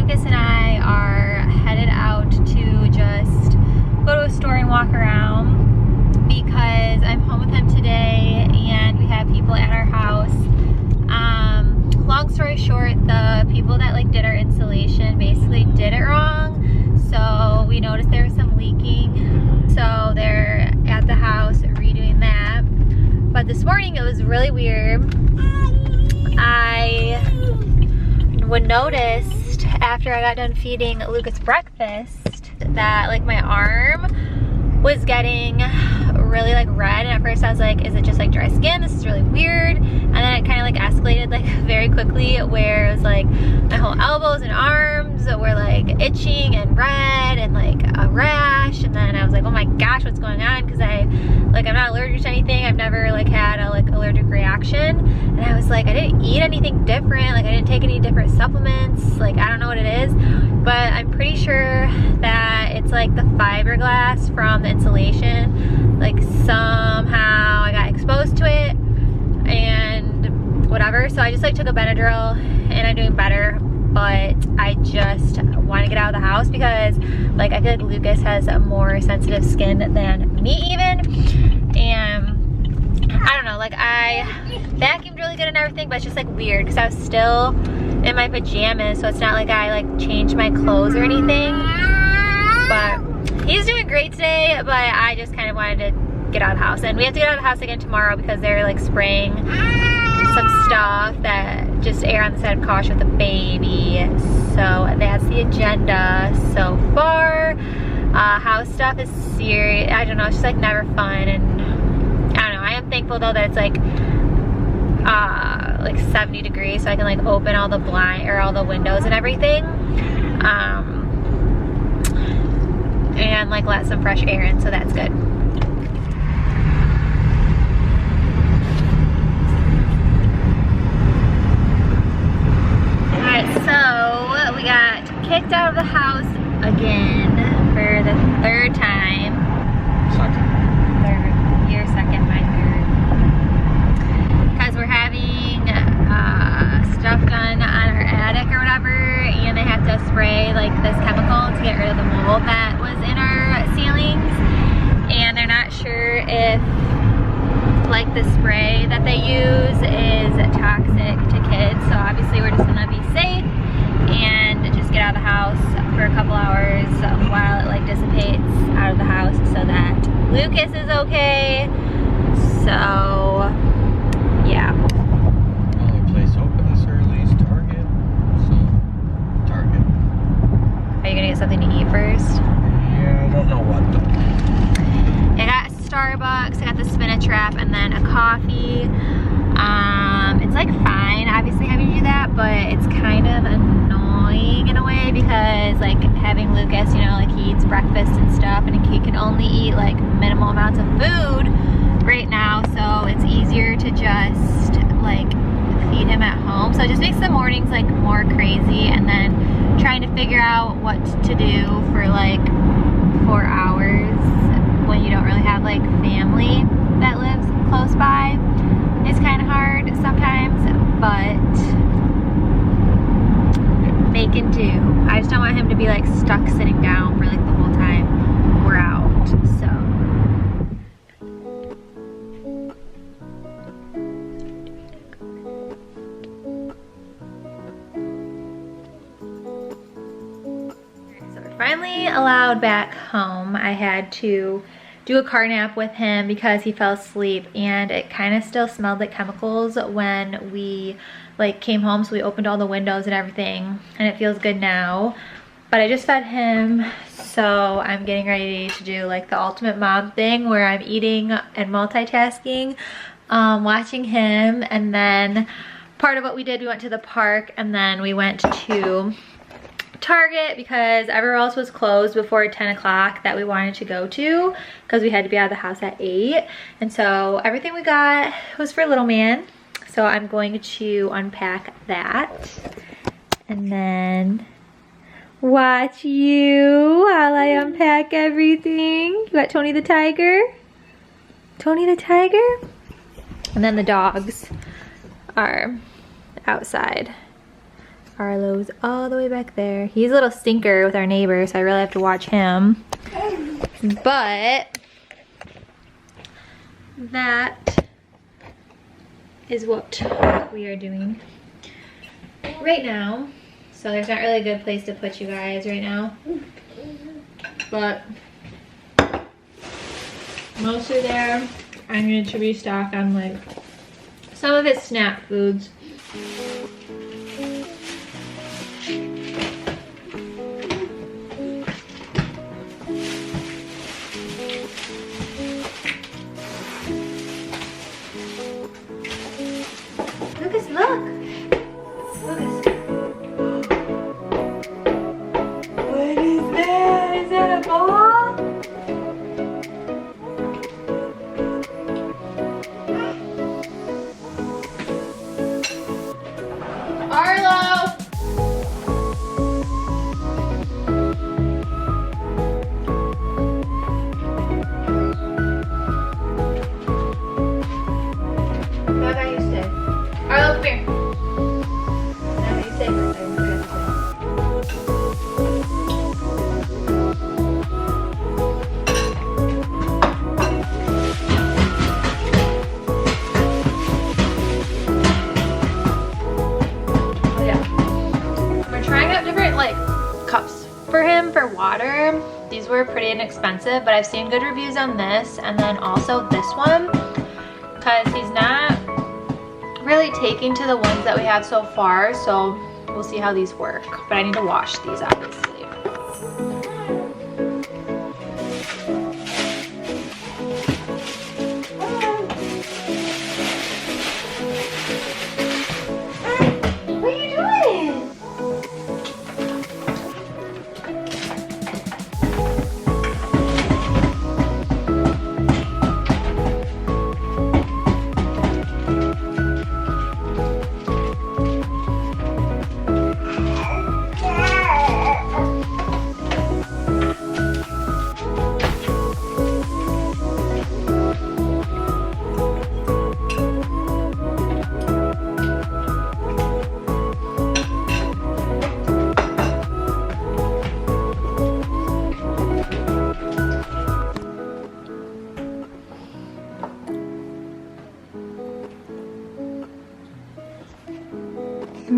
Lucas and I are headed out to just go to a store and walk around because I'm home with him today and we have people at our house. Long story short, the people that like did our installation basically did it wrong. So we noticed there was some leaking. So they're at the house redoing that. But this morning it was really weird. I noticed after I got done feeding Lucas breakfast that like my arm was getting really like red, and at first I was like, is it just like dry skin? This is really weird. And then it kind of like escalated like very quickly where it was like my whole elbows and arms were like itching and red and like a rash. And then I was like, oh my gosh, what's going on? Because I'm not allergic to anything. I've never like had a like allergic reaction. And I was like, I didn't eat anything different. Like I didn't take any different supplements. Like I don't know what it is, but I'm pretty sure that it's like the fiberglass from the insulation. Like somehow I got exposed to it and whatever. So I just like took a Benadryl and I'm doing better. But I just want to get out of the house because like I feel like Lucas has a more sensitive skin than me even. And I don't know, like I vacuumed really good and everything, but it's just like weird because I was still in my pajamas, so it's not like I like changed my clothes or anything. But he's doing great today, but I just kind of wanted to get out of the house. And we have to get out of the house again tomorrow because they're like spraying some stuff that just err on the side of caution with the baby. So that's the agenda so far. House stuff is serious. I don't know, it's just like never fun. And I don't know, I am thankful though that it's like 70 degrees, so I can like open all the blind or all the windows and everything. And like let some fresh air in, so that's good. So we got kicked out of the house again for the third time. Second, my third. Because we're having stuff done on our attic or whatever, and they have to spray like this chemical to get rid of the mold that was in our ceilings. And they're not sure if like the spray that they use is toxic to kids, so obviously we're just gonna be safe and just get out of the house for a couple hours while it like dissipates out of the house so that Lucas is okay. So yeah. The only place open this early is Target. So Target. Are you gonna get something to eat first? Yeah, I don't know what though. I got Starbucks, I got the spinach wrap, and then a coffee. It's like fine, obviously having to do that, but it's kind of annoying in a way because like having Lucas, you know, like he eats breakfast and stuff, and he can only eat like minimal amounts of food right now, so it's easier to just like feed him at home. So it just makes the mornings like more crazy, and then trying to figure out what to do for like 4 hours when you don't really have like family that lives close by is kind of hard sometimes, but making do. I just don't want him to be like stuck sitting down for like the whole time we're out, so. So we're finally allowed back home. I had to do a car nap with him because he fell asleep, and it kind of still smelled like chemicals when we like came home, so we opened all the windows and everything, and it feels good now. But I just fed him, so I'm getting ready to do like the ultimate mom thing where I'm eating and multitasking, watching him. And then part of what we did, we went to the park, and then we went to Target because everywhere else was closed before 10 o'clock that we wanted to go to because we had to be out of the house at 8. And so everything we got was for little man. So I'm going to unpack that and then watch you while I unpack everything. You got Tony the Tiger. Tony the Tiger. And then the dogs are outside Arlo's all the way back there. He's a little stinker with our neighbor, so I really have to watch him. But that is what we are doing right now. So there's not really a good place to put you guys right now. But mostly there. I'm going to restock on like some of his snack foods. Lucas, look! Lucas. What is that? Is that a ball? Arlo! How about you stay? Arlo, come here. How about you stay for a second? Cups for him for water. These were pretty inexpensive, but I've seen good reviews on this, and then also this one, because he's not really taking to the ones that we have so far, so we'll see how these work. But I need to wash these obviously. What are you doing?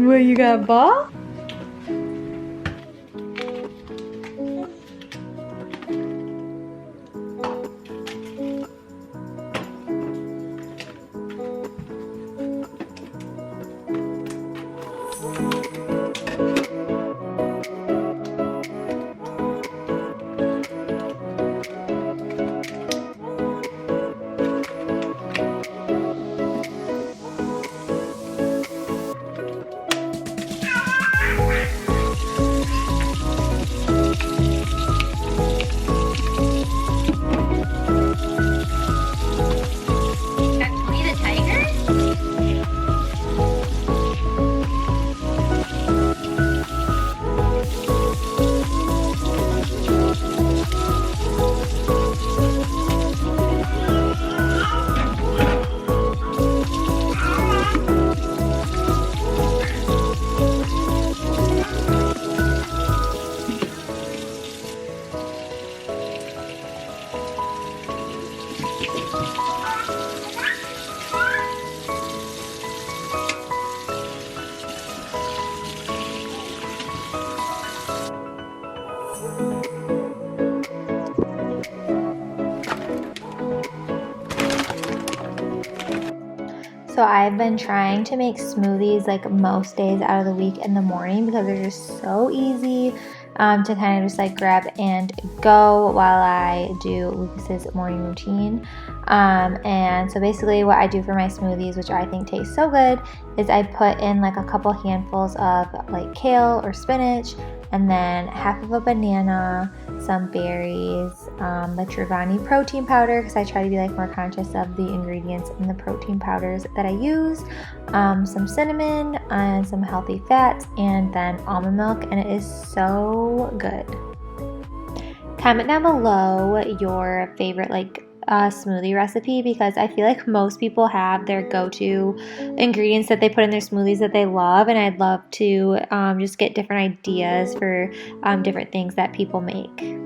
What, you got a ball? So I've been trying to make smoothies like most days out of the week in the morning because they're just so easy to kind of just like grab and go while I do Lucas's morning routine. And so basically what I do for my smoothies, which I think tastes so good, is I put in like a couple handfuls of like kale or spinach, and then half of a banana, some berries, the Truvani protein powder, because I try to be like more conscious of the ingredients in the protein powders that I use, some cinnamon and some healthy fats, and then almond milk, and it is so good. Comment down below your favorite like smoothie recipe, because I feel like most people have their go-to ingredients that they put in their smoothies that they love, and I'd love to just get different ideas for different things that people make.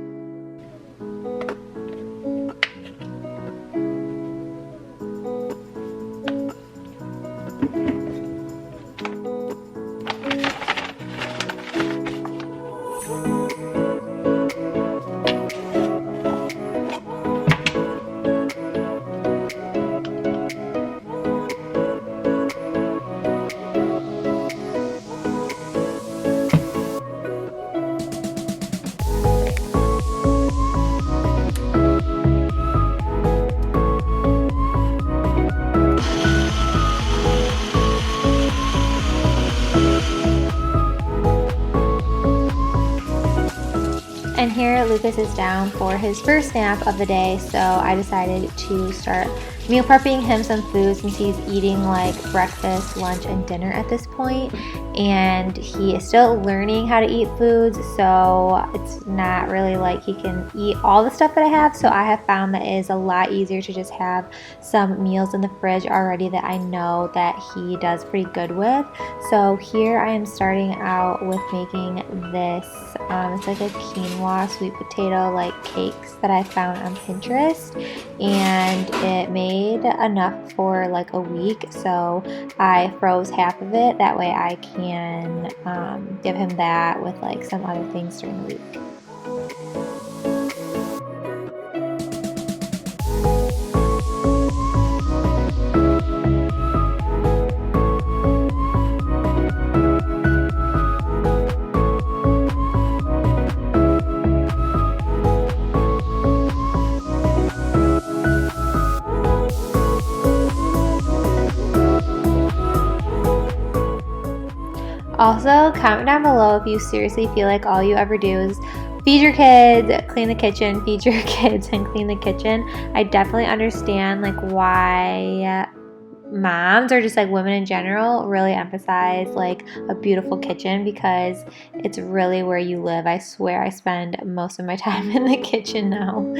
And here Lucas is down for his first nap of the day, so I decided to start meal prepping him some food since he's eating like breakfast, lunch, and dinner at this point. And he is still learning how to eat foods, so it's not really like he can eat all the stuff that I have. So I have found that it is a lot easier to just have some meals in the fridge already that I know that he does pretty good with. So here I am starting out with making this, it's like a quinoa sweet potato like cakes that I found on Pinterest, and it made enough for like a week, so I froze half of it. That way I can give him that with like some other things during the week. Also, comment down below if you seriously feel like all you ever do is feed your kids, clean the kitchen, feed your kids, and clean the kitchen. I definitely understand like why moms, or just like women in general, really emphasize like a beautiful kitchen, because it's really where you live. I swear I spend most of my time in the kitchen now.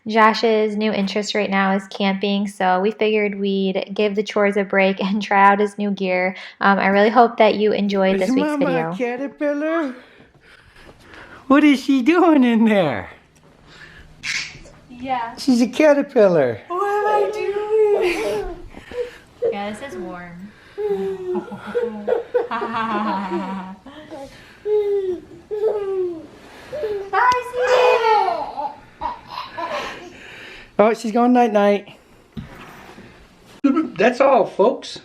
Josh's new interest right now is camping, so we figured we'd give the chores a break and try out his new gear. I really hope that you enjoyed this week's video. Is Mama a caterpillar? What is she doing in there? Yeah. She's a caterpillar. What am I doing? Yeah, this is warm. Bye, Steve. Oh, she's going night-night. That's all, folks.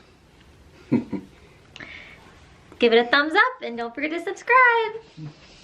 Give it a thumbs up and don't forget to subscribe.